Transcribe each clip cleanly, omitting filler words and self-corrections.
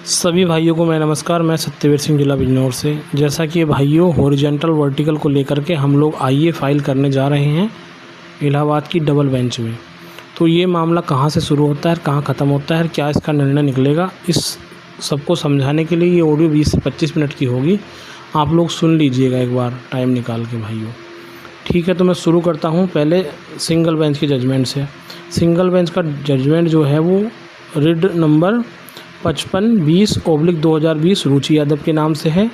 सभी भाइयों को मैं नमस्कार। मैं सत्यवीर सिंह जिला बिजनौर से। जैसा कि भाइयों हॉरिजॉन्टल वर्टिकल को लेकर के हम लोग आईए फाइल करने जा रहे हैं इलाहाबाद की डबल बेंच में। तो ये मामला कहाँ से शुरू होता है, कहाँ ख़त्म होता है, क्या इसका निर्णय निकलेगा, इस सबको समझाने के लिए ये ऑडियो 20 से 25 मिनट की होगी। आप लोग सुन लीजिएगा एक बार टाइम निकाल के भाइयों। ठीक है, तो मैं शुरू करता हूँ पहले सिंगल बेंच के जजमेंट से। सिंगल बेंच का जजमेंट जो है वो रिड नंबर 55-20/2020 रुचि यादव के नाम से है।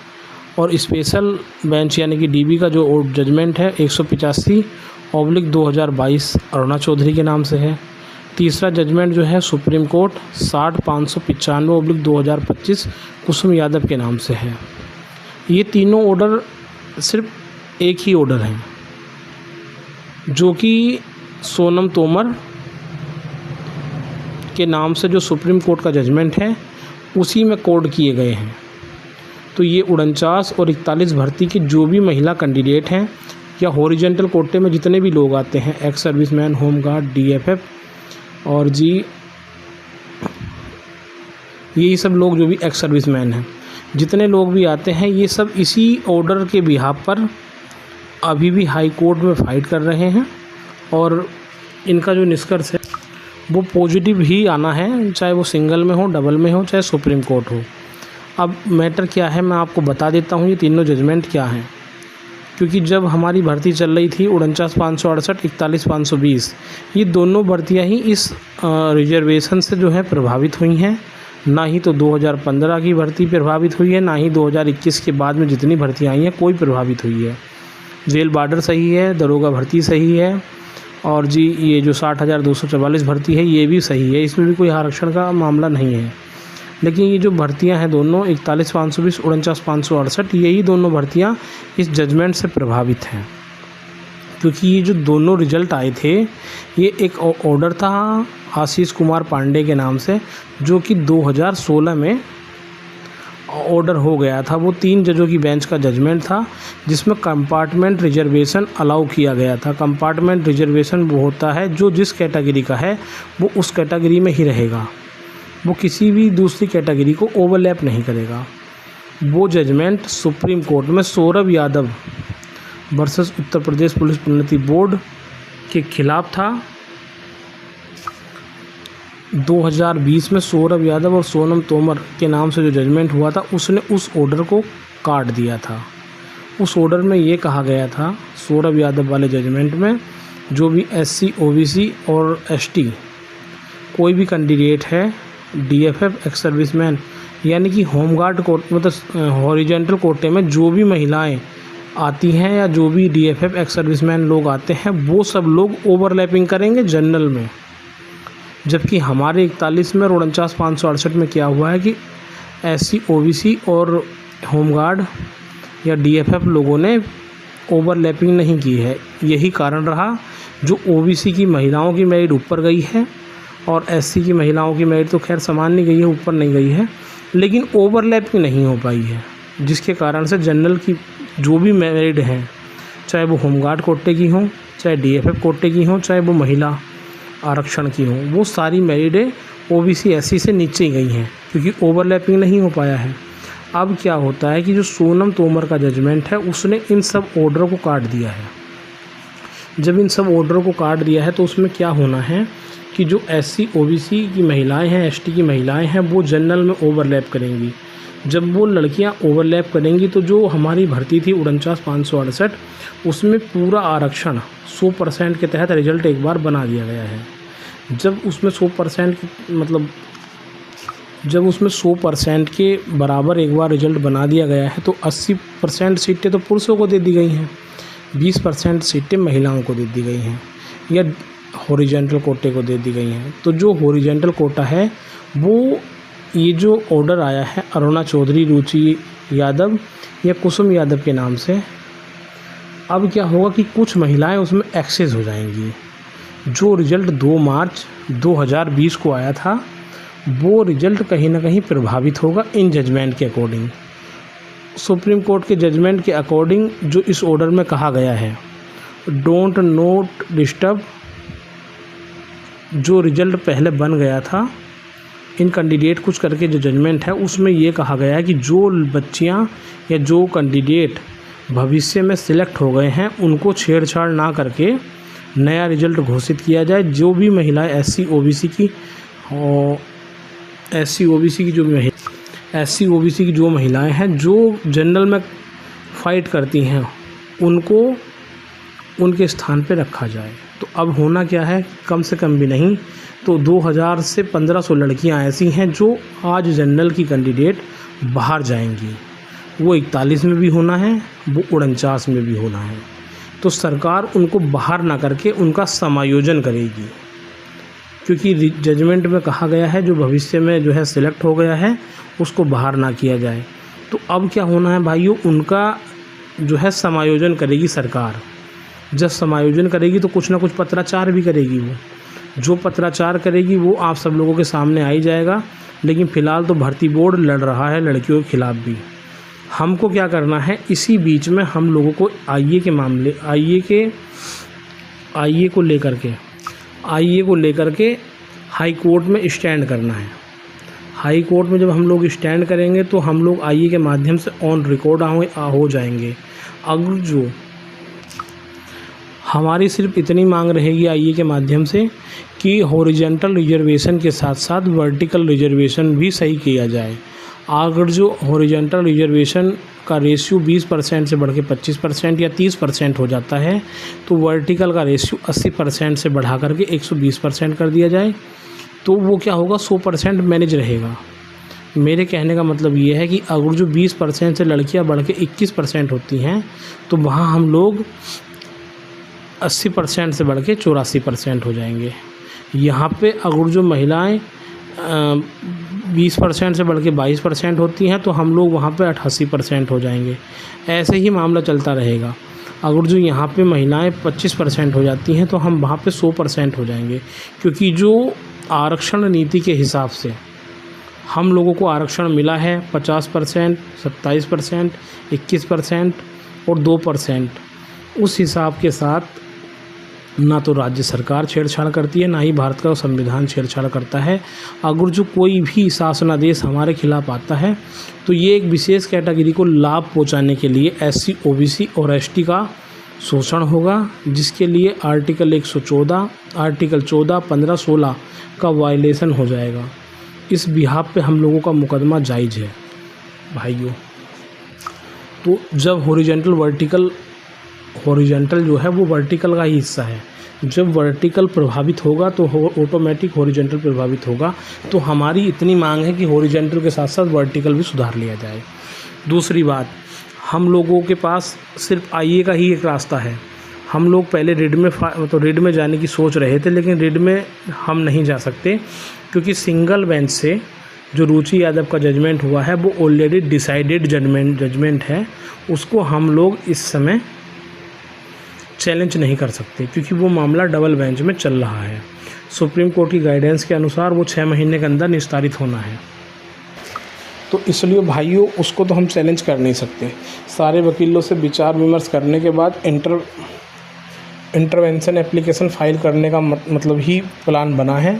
और स्पेशल बेंच यानी कि डीबी का जो जजमेंट है 185/2022 अरुणा चौधरी के नाम से है। तीसरा जजमेंट जो है सुप्रीम कोर्ट 60/595/2025 कुसुम यादव के नाम से है। ये तीनों ऑर्डर सिर्फ एक ही ऑर्डर हैं जो कि सोनम तोमर के नाम से जो सुप्रीम कोर्ट का जजमेंट है उसी में कोड किए गए हैं। तो ये 49 और 41 भर्ती के जो भी महिला कैंडिडेट हैं या हॉरिजॉन्टल कोटे में जितने भी लोग आते हैं, एक्स सर्विसमैन, होमगार्ड, डीएफएफ और जी यही सब लोग जो भी एक्स सर्विसमैन हैं, जितने लोग भी आते हैं, ये सब इसी ऑर्डर के बिहाफ पर अभी भी हाई कोर्ट में फाइट कर रहे हैं। और इनका जो निष्कर्ष है वो पॉजिटिव ही आना है, चाहे वो सिंगल में हो, डबल में हो, चाहे सुप्रीम कोर्ट हो। अब मैटर क्या है मैं आपको बता देता हूँ, ये तीनों जजमेंट क्या हैं। क्योंकि जब हमारी भर्ती चल रही थी 49,568, 41,520, ये दोनों भर्तियाँ ही इस रिजर्वेशन से जो है प्रभावित हुई हैं। ना ही तो 2015 की भर्ती प्रभावित हुई है, ना ही 2021 के बाद में जितनी भर्तियाँ आई हैं कोई प्रभावित हुई है। जेल बार्डर सही है, दरोगा भर्ती सही है, और जी ये जो 60,244 भर्ती है ये भी सही है, इसमें भी कोई आरक्षण का मामला नहीं है। लेकिन ये जो भर्तियां हैं दोनों 41,520, 49,568, यही दोनों भर्तियां इस जजमेंट से प्रभावित हैं। क्योंकि ये जो दोनों रिजल्ट आए थे, ये एक ऑर्डर था आशीष कुमार पांडे के नाम से, जो कि 2016 में ऑर्डर हो गया था। वो 3 जजों की बेंच का जजमेंट था जिसमें कंपार्टमेंट रिजर्वेशन अलाउ किया गया था। कंपार्टमेंट रिजर्वेशन वो होता है जो जिस कैटेगरी का है वो उस कैटेगरी में ही रहेगा, वो किसी भी दूसरी कैटेगरी को ओवरलैप नहीं करेगा। वो जजमेंट सुप्रीम कोर्ट में सौरभ यादव वर्सेस उत्तर प्रदेश पुलिस प्रोन्नति बोर्ड के खिलाफ था। 2020 में सौरभ यादव और सोनम तोमर के नाम से जो जजमेंट हुआ था उसने उस ऑर्डर को काट दिया था। उस ऑर्डर में ये कहा गया था, सौरभ यादव वाले जजमेंट में, जो भी एससी, ओबीसी और एसटी कोई भी कैंडिडेट है, डीएफएफ, एक्स सर्विसमैन यानी कि होमगार्ड कोर्ट मतलब हॉरिजॉन्टल कोटे में जो भी महिलाएं आती हैं या जो भी डीएफएफ, एक्स सर्विसमैन लोग आते हैं, वो सब लोग ओवरलैपिंग करेंगे जनरल में। जबकि हमारे 41 में और 49,568 में क्या हुआ है कि एससी, ओबीसी और होमगार्ड या डीएफएफ लोगों ने ओवरलैपिंग नहीं की है। यही कारण रहा जो ओबीसी की महिलाओं की मेरिट ऊपर गई है और एससी की महिलाओं की मेरिट तो खैर सामान्य गई है, ऊपर नहीं गई है, लेकिन ओवरलैपिंग नहीं हो पाई है। जिसके कारण से जनरल की जो भी मेरिट हैं, चाहे वो होमगार्ड कोटे की हों, चाहे डीएफएफ कोटे की हों, चाहे वो महिला आरक्षण की हों, वो सारी मेरिटें ओबीसी एससी से नीचे ही गई हैं क्योंकि ओवरलैपिंग नहीं हो पाया है। अब क्या होता है कि जो सोनम तोमर का जजमेंट है उसने इन सब ऑर्डरों को काट दिया है। जब इन सब ऑर्डरों को काट दिया है तो उसमें क्या होना है कि जो एससी, ओबीसी की महिलाएं हैं, एसटी की महिलाएं हैं, वो जनरल में ओवरलैप करेंगी। जब वो लड़कियां ओवरलैप करेंगी तो जो हमारी भर्ती थी 49,568, उसमें पूरा आरक्षण 100% के तहत रिजल्ट एक बार बना दिया गया है। जब उसमें 100% मतलब जब उसमें 100% के बराबर एक बार रिजल्ट बना दिया गया है तो 80% सीटें तो पुरुषों को दे दी गई हैं, 20% सीटें महिलाओं को दे दी गई हैं या हॉरिजॉन्टल कोटे को दे दी गई हैं। तो जो हॉरिजॉन्टल कोटा है वो ये जो ऑर्डर आया है अरुणा चौधरी, रुचि यादव या कुसुम यादव के नाम से, अब क्या होगा कि कुछ महिलाएं उसमें एक्सेस हो जाएंगी। जो रिज़ल्ट 2 मार्च 2020 को आया था वो रिज़ल्ट कहीं ना कहीं प्रभावित होगा इन जजमेंट के अकॉर्डिंग। सुप्रीम कोर्ट के जजमेंट के अकॉर्डिंग जो इस ऑर्डर में कहा गया है, डोंट नोट डिस्टर्ब, जो रिज़ल्ट पहले बन गया था इन कैंडिडेट कुछ करके जो जजमेंट है उसमें ये कहा गया है कि जो बच्चियां या जो कैंडिडेट भविष्य में सिलेक्ट हो गए हैं उनको छेड़छाड़ ना करके नया रिजल्ट घोषित किया जाए। जो भी महिलाएं एससी ओबीसी की जो महिलाएं हैं जो जनरल में फ़ाइट करती हैं उनको उनके स्थान पे रखा जाए। तो अब होना क्या है, कम से कम भी नहीं तो 2000 से 1500 लड़कियां ऐसी हैं जो आज जनरल की कैंडिडेट बाहर जाएंगी। वो 41 में भी होना है, वो 49 में भी होना है। तो सरकार उनको बाहर ना करके उनका समायोजन करेगी, क्योंकि जजमेंट में कहा गया है जो भविष्य में जो है सिलेक्ट हो गया है उसको बाहर ना किया जाए। तो अब क्या होना है भाइयों, उनका जो है समायोजन करेगी सरकार। जब समायोजन करेगी तो कुछ ना कुछ पत्राचार भी करेगी। वो जो पत्राचार करेगी वो आप सब लोगों के सामने आ ही जाएगा। लेकिन फ़िलहाल तो भर्ती बोर्ड लड़ रहा है लड़कियों के खिलाफ़ भी। हमको क्या करना है, इसी बीच में हम लोगों को आईए को लेकर के हाई कोर्ट में स्टैंड करना है। हाई कोर्ट में जब हम लोग स्टैंड करेंगे तो हम लोग आईए के माध्यम से ऑन रिकॉर्ड हो जाएंगे। अगर जो हमारी सिर्फ इतनी मांग रहेगी आईए के माध्यम से कि हॉरिजॉन्टल रिजर्वेशन के साथ साथ वर्टिकल रिजर्वेशन भी सही किया जाए। अगर जो हॉरिजॉन्टल रिजर्वेशन का रेशियो 20% से बढ़ के 25% या 30% हो जाता है तो वर्टिकल का रेशियो 80% से बढ़ा करके 120% कर दिया जाए। तो वो क्या होगा, 100% मैनेज रहेगा। मेरे कहने का मतलब ये है कि अगर जो 20% से लड़कियां बढ़ के 21% होती हैं तो वहाँ हम लोग 80% से बढ़ के 84% हो जाएंगे। यहाँ पे अगर जो महिलाएं 20% से बढ़ के 22% होती हैं तो हम लोग वहाँ पे 88% हो जाएंगे। ऐसे ही मामला चलता रहेगा। अगर जो यहाँ पे महिलाएं 25% हो जाती हैं तो हम वहाँ पे 100% हो जाएंगे, क्योंकि जो आरक्षण नीति के हिसाब से हम लोगों को आरक्षण मिला है 50%, 27%, 21% और 2%। उस हिसाब के साथ ना तो राज्य सरकार छेड़छाड़ करती है, ना ही भारत का संविधान छेड़छाड़ करता है। अगर जो कोई भी शासनादेश हमारे खिलाफ आता है तो ये एक विशेष कैटेगरी को लाभ पहुंचाने के लिए एससी, ओबीसी और एसटी का शोषण होगा, जिसके लिए आर्टिकल 114, आर्टिकल 14, 15, 16 का वायलेशन हो जाएगा। इस बिहाफ पे हम लोगों का मुकदमा जायज़ है भाइयों। तो जब हॉरिजॉन्टल जो है वो वर्टिकल का ही हिस्सा है। जब वर्टिकल प्रभावित होगा तो ऑटोमेटिक हॉरिजॉन्टल प्रभावित होगा। तो हमारी इतनी मांग है कि हॉरिजॉन्टल के साथ साथ वर्टिकल भी सुधार लिया जाए। दूसरी बात, हम लोगों के पास सिर्फ आईए का ही एक रास्ता है। हम लोग पहले रिड में जाने की सोच रहे थे, लेकिन रिड में हम नहीं जा सकते, क्योंकि सिंगल बेंच से जो रुचि यादव का जजमेंट हुआ है वो ऑलरेडी डिसाइडेड जजमेंट है। उसको हम लोग इस समय चैलेंज नहीं कर सकते, क्योंकि वो मामला डबल बेंच में चल रहा है। सुप्रीम कोर्ट की गाइडेंस के अनुसार वो 6 महीने के अंदर निस्तारित होना है। तो इसलिए भाइयों उसको तो हम चैलेंज कर नहीं सकते। सारे वकीलों से विचार विमर्श करने के बाद इंटरवेंशन एप्लीकेशन फाइल करने का मतलब ही प्लान बना है।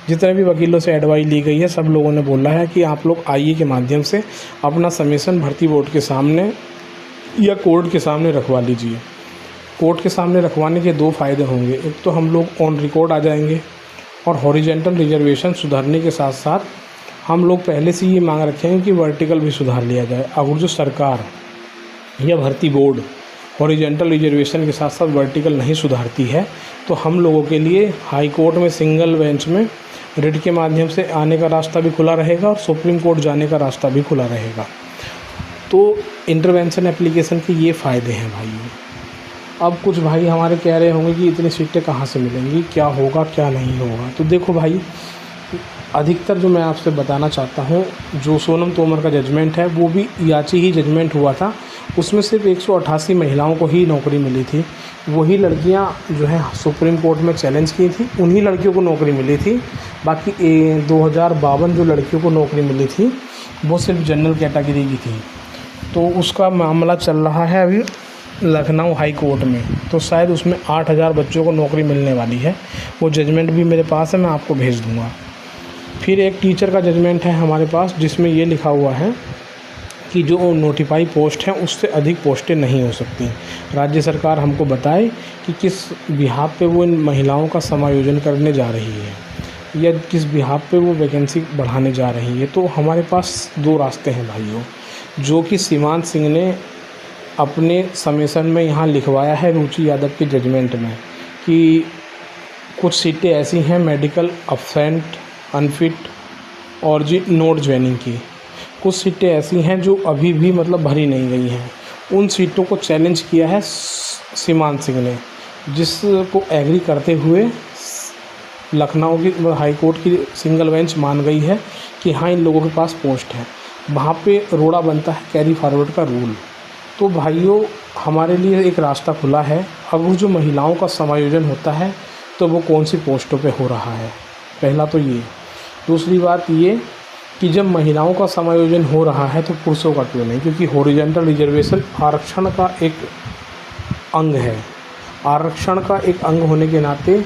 जितने भी वकीलों से एडवाइस ली गई है सब लोगों ने बोला है कि आप लोग आईए के माध्यम से अपना सबमिशन भर्ती बोर्ड के सामने या कोर्ट के सामने रखवा लीजिए। कोर्ट के सामने रखवाने के 2 फ़ायदे होंगे। एक तो हम लोग ऑन रिकॉर्ड आ जाएंगे, और हॉरिजॉन्टल रिजर्वेशन सुधारने के साथ साथ हम लोग पहले से ये मांग रखेंगे कि वर्टिकल भी सुधार लिया जाए। अगर जो सरकार या भर्ती बोर्ड हॉरिजॉन्टल रिजर्वेशन के साथ साथ वर्टिकल नहीं सुधारती है तो हम लोगों के लिए हाई कोर्ट में सिंगल बेंच में रिट के माध्यम से आने का रास्ता भी खुला रहेगा और सुप्रीम कोर्ट जाने का रास्ता भी खुला रहेगा। तो इंटरवेंशन एप्लीकेशन के ये फ़ायदे हैं भाइयों। अब कुछ भाई हमारे कह रहे होंगे कि इतनी सीटें कहाँ से मिलेंगी, क्या होगा क्या नहीं होगा। तो देखो भाई, अधिकतर जो मैं आपसे बताना चाहता हूँ, जो सोनम तोमर का जजमेंट है वो भी याची ही जजमेंट हुआ था। उसमें सिर्फ 188 महिलाओं को ही नौकरी मिली थी। वही लड़कियां जो है सुप्रीम कोर्ट में चैलेंज की थी, उन्हीं लड़कियों को नौकरी मिली थी। बाकी 2052 जो लड़कियों को नौकरी मिली थी वो सिर्फ जनरल कैटेगरी की थी। तो उसका मामला चल रहा है अभी लखनऊ हाई कोर्ट में। तो शायद उसमें 8000 बच्चों को नौकरी मिलने वाली है। वो जजमेंट भी मेरे पास है, मैं आपको भेज दूँगा। फिर एक टीचर का जजमेंट है हमारे पास, जिसमें ये लिखा हुआ है कि जो नोटिफाई पोस्ट हैं उससे अधिक पोस्टें नहीं हो सकती। राज्य सरकार हमको बताए कि किस बिहाफ पे वो इन महिलाओं का समायोजन करने जा रही है या किस बिहाफ पे वो वैकेंसी बढ़ाने जा रही है। तो हमारे पास दो रास्ते हैं भाइयों, जो कि सीमांत सिंह ने अपने समेसन में यहाँ लिखवाया है रुचि यादव के जजमेंट में, कि कुछ सीटें ऐसी हैं मेडिकल अब्सेंट, अनफिट और जी नोट ज्वाइनिंग की। कुछ सीटें ऐसी हैं जो अभी भी मतलब भरी नहीं गई हैं। उन सीटों को चैलेंज किया है सीमांत सिंह ने, जिसको एग्री करते हुए लखनऊ की हाई कोर्ट की सिंगल बेंच मान गई है कि हाँ इन लोगों के पास पोस्ट है। वहाँ पे रोड़ा बनता है कैरी फॉरवर्ड का रूल। तो भाइयों हमारे लिए एक रास्ता खुला है। अगर जो महिलाओं का समायोजन होता है तो वो कौन सी पोस्टों पे हो रहा है, पहला तो ये। दूसरी बात ये कि जब महिलाओं का समायोजन हो रहा है तो पुरुषों का क्यों नहीं, क्योंकि हॉरिजॉन्टल रिजर्वेशन आरक्षण का एक अंग है। आरक्षण का एक अंग होने के नाते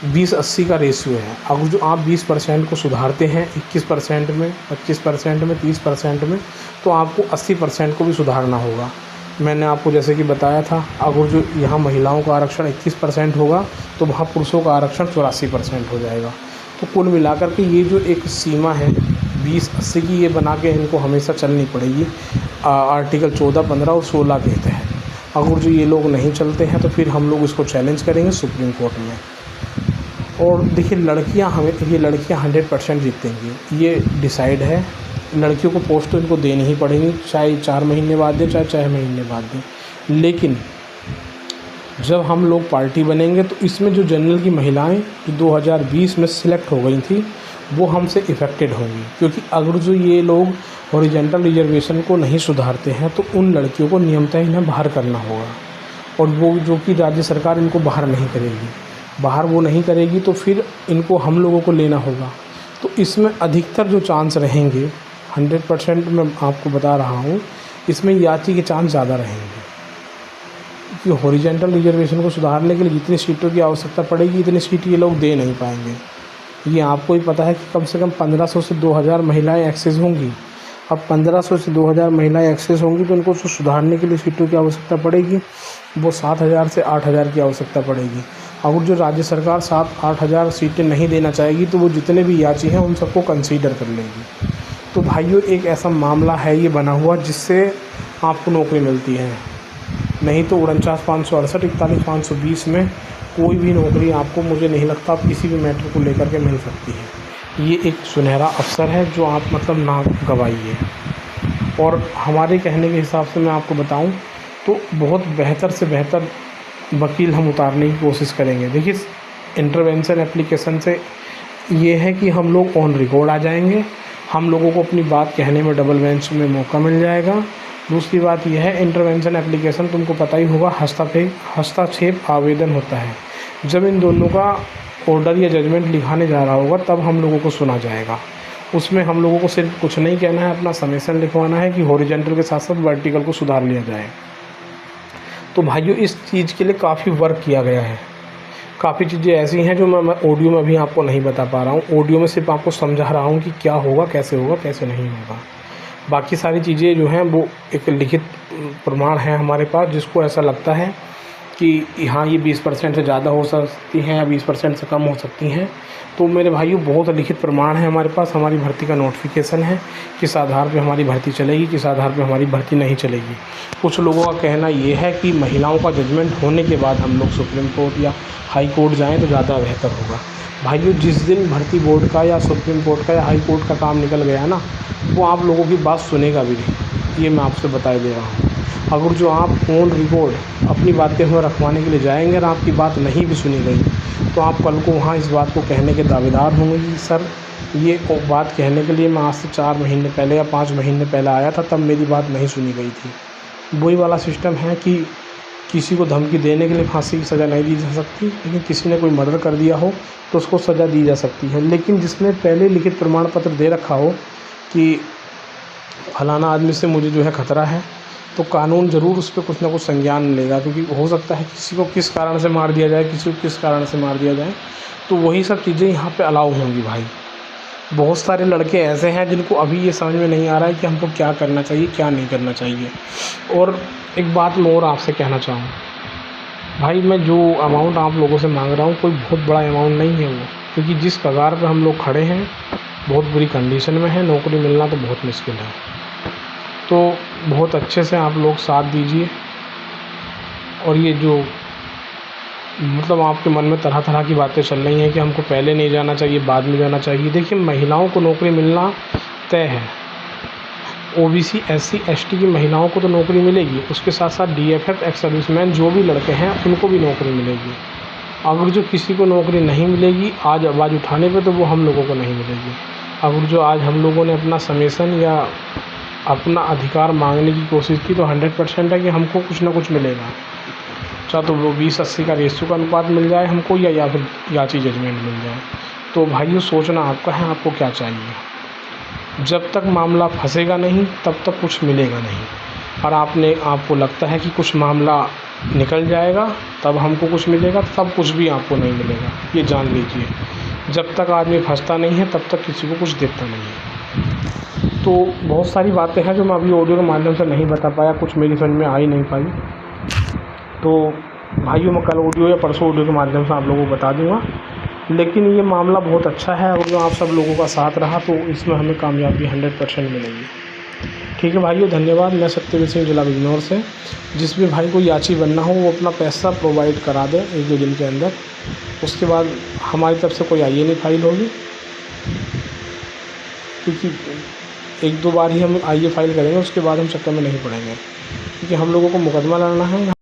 20-80 का रेशियो है। अगर जो आप 20% को सुधारते हैं 21% में, 25% में, 30% में, तो आपको 80% को भी सुधारना होगा। मैंने आपको जैसे कि बताया था, अगर जो यहाँ महिलाओं का आरक्षण 21% होगा तो वहाँ पुरुषों का आरक्षण 84% हो जाएगा। तो कुल मिलाकर के ये जो एक सीमा है 20-80 की, ये बना के इनको हमेशा चलनी पड़ेगी। आर्टिकल 14, 15 और 16 के तहत। अगर जो ये लोग नहीं चलते हैं तो फिर हम लोग इसको चैलेंज करेंगे सुप्रीम कोर्ट में। और देखिए लड़कियां 100% जीतेंगी, ये डिसाइड है। लड़कियों को पोस्ट तो इनको देनी ही पड़ेगी, चाहे 4 महीने बाद दें चाहे 6 महीने बाद दें। लेकिन जब हम लोग पार्टी बनेंगे तो इसमें जो जनरल की महिलाएं जो 2020 में सिलेक्ट हो गई थी वो हमसे इफ़ेक्टेड होंगी, क्योंकि अगर जो ये लोग हॉरिजॉन्टल रिजर्वेशन को नहीं सुधारते हैं तो उन लड़कियों को नियमतः इन्हें बाहर करना होगा। और वो जो कि राज्य सरकार इनको बाहर नहीं करेगी, बाहर वो नहीं करेगी तो फिर इनको हम लोगों को लेना होगा। तो इसमें अधिकतर जो चांस रहेंगे 100% मैं आपको बता रहा हूँ, इसमें याची के चांस ज़्यादा रहेंगे। कि हॉरिजॉन्टल रिजर्वेशन को सुधारने के लिए जितनी सीटों की आवश्यकता पड़ेगी इतनी सीट ये लोग दे नहीं पाएंगे। ये आपको ही पता है कि कम से कम 1500 से 2000 महिलाएं एक्सेस होंगी। अब 1500 से 2000 महिलाएं एक्सेस होंगी तो उनको सुधारने के लिए सीटों की आवश्यकता पड़ेगी वो 7000 से 8000 की आवश्यकता पड़ेगी। अगर जो राज्य सरकार 7-8 हज़ार सीटें नहीं देना चाहेगी तो वो जितने भी याची हैं उन सबको कंसीडर कर लेगी। तो भाइयों एक ऐसा मामला है ये बना हुआ जिससे आपको नौकरी मिलती है, नहीं तो 49,568, 41,520 में कोई भी नौकरी आपको मुझे नहीं लगता आप किसी भी मैटर को लेकर के मिल सकती है। ये एक सुनहरा अवसर है जो आप मतलब ना गवाइए। और हमारे कहने के हिसाब से मैं आपको बताऊं तो बहुत बेहतर से बेहतर वकील हम उतारने की कोशिश करेंगे। देखिए इंटरवेंशन एप्लीकेशन से ये है कि हम लोग ऑन रिकॉर्ड आ जाएंगे, हम लोगों को अपनी बात कहने में डबल बेंच में मौका मिल जाएगा। दूसरी बात यह है इंटरवेंशन एप्लीकेशन तुमको पता ही होगा हस्तक्षेप आवेदन होता है। जब इन दोनों का ऑर्डर या जजमेंट लिखाने जा रहा होगा तब हम लोगों को सुना जाएगा। उसमें हम लोगों को सिर्फ कुछ नहीं कहना है, अपना समेसन लिखवाना है कि हॉरिजॉन्टल के साथ साथ वर्टिकल को सुधार लिया जाए। तो भाइयों इस चीज़ के लिए काफ़ी वर्क किया गया है। काफ़ी चीज़ें ऐसी हैं जो मैं ऑडियो में भी आपको नहीं बता पा रहा हूँ। ऑडियो में सिर्फ आपको समझा रहा हूँ कि क्या होगा, कैसे नहीं होगा। बाकी सारी चीज़ें जो हैं वो एक लिखित प्रमाण है हमारे पास, जिसको ऐसा लगता है कि हाँ ये 20% से ज़्यादा हो सकती हैं या 20% से कम हो सकती हैं। तो मेरे भाइयों बहुत लिखित प्रमाण है हमारे पास। हमारी भर्ती का नोटिफिकेशन है, किस आधार पे हमारी भर्ती चलेगी, किस आधार पे हमारी भर्ती नहीं चलेगी। कुछ लोगों का कहना ये है कि महिलाओं का जजमेंट होने के बाद हम लोग सुप्रीम कोर्ट या हाई कोर्ट जाएँ तो ज़्यादा बेहतर होगा। भाइयों जिस दिन भर्ती बोर्ड का या सुप्रीम कोर्ट का या हाई कोर्ट का काम निकल गया ना, वो आप लोगों की बात सुनेगा भी नहीं, ये मैं आपसे बता दे रहा हूँ। अगर जो आप ऑन रिकॉर्ड अपनी बातें हुए रखवाने के लिए जाएंगे और आपकी बात नहीं भी सुनी गई तो आप कल को वहाँ इस बात को कहने के दावेदार होंगे कि सर ये बात कहने के लिए मैं आज से 4 महीने पहले या 5 महीने पहले आया था, तब मेरी बात नहीं सुनी गई थी। वही वाला सिस्टम है कि किसी को धमकी देने के लिए फांसी की सज़ा नहीं दी जा सकती, लेकिन किसी ने कोई मर्डर कर दिया हो तो उसको सज़ा दी जा सकती है। लेकिन जिसने पहले लिखित प्रमाण पत्र दे रखा हो कि फलाना आदमी से मुझे जो है खतरा है, तो कानून ज़रूर उस पर कुछ ना कुछ संज्ञान लेगा, क्योंकि हो सकता है किसी को किस कारण से मार दिया जाए, किसी को किस कारण से मार दिया जाए। तो वही सब चीज़ें यहाँ पे अलाउ होंगी भाई। बहुत सारे लड़के ऐसे हैं जिनको अभी ये समझ में नहीं आ रहा है कि हमको क्या करना चाहिए, क्या नहीं करना चाहिए। और एक बात मैं और आपसे कहना चाहूँ भाई, मैं जो अमाउंट आप लोगों से मांग रहा हूँ कोई बहुत बड़ा अमाउंट नहीं है वो, क्योंकि जिस कगार पे हम लोग खड़े हैं बहुत बुरी कंडीशन में है, नौकरी मिलना तो बहुत मुश्किल है। तो बहुत अच्छे से आप लोग साथ दीजिए। और ये जो मतलब आपके मन में तरह तरह की बातें चल रही हैं कि हमको पहले नहीं जाना चाहिए, बाद में जाना चाहिए। देखिए, महिलाओं को नौकरी मिलना तय है। ओबीसी, एससी, एसटी की महिलाओं को तो नौकरी मिलेगी, उसके साथ साथ डीएफएफ, एक्स सर्विसमैन जो भी लड़के हैं उनको भी नौकरी मिलेगी। अगर जो किसी को नौकरी नहीं मिलेगी आज आवाज़ उठाने पे, तो वो हम लोगों को नहीं मिलेगी। अगर जो आज हम लोगों ने अपना समेसन या अपना अधिकार मांगने की कोशिश की, तो 100% है कि हमको कुछ ना कुछ मिलेगा। चाहे तो वो 20-80 का रेशियो का अनुपात मिल जाए हमको, या फिर याची जजमेंट मिल जाए। तो भाइयों, सोचना आपका है, आपको क्या चाहिए। जब तक मामला फंसेगा नहीं तब तक कुछ मिलेगा नहीं। और आपको लगता है कि कुछ मामला निकल जाएगा तब हमको कुछ मिलेगा, तब कुछ भी आपको नहीं मिलेगा, ये जान लीजिए। जब तक आदमी फंसता नहीं है तब तक किसी को कुछ देता नहीं है। तो बहुत सारी बातें हैं जो मैं अभी ऑडियो के माध्यम से नहीं बता पाया, कुछ मेरी समझ में आ ही नहीं पाई। तो भाइयों, मैं कल ऑडियो या परसों ऑडियो के माध्यम से आप लोगों को बता दूंगा। लेकिन ये मामला बहुत अच्छा है, और जो आप सब लोगों का साथ रहा तो इसमें हमें कामयाबी 100% मिलेगी। ठीक है भाइयों, धन्यवाद। मैं सत्यवीर सिंह, जिला बिजनौर से। जिस भी भाई को याची बनना हो वो अपना पैसा प्रोवाइड करा दे 1-2 दिन के अंदर। उसके बाद हमारी तरफ से कोई आईए नहीं फाइल होगी, क्योंकि 1-2 बार ही हम आईए फाइल करेंगे, उसके बाद हम चक्कर में नहीं पड़ेंगे, क्योंकि हम लोगों को मुकदमा लड़ना है।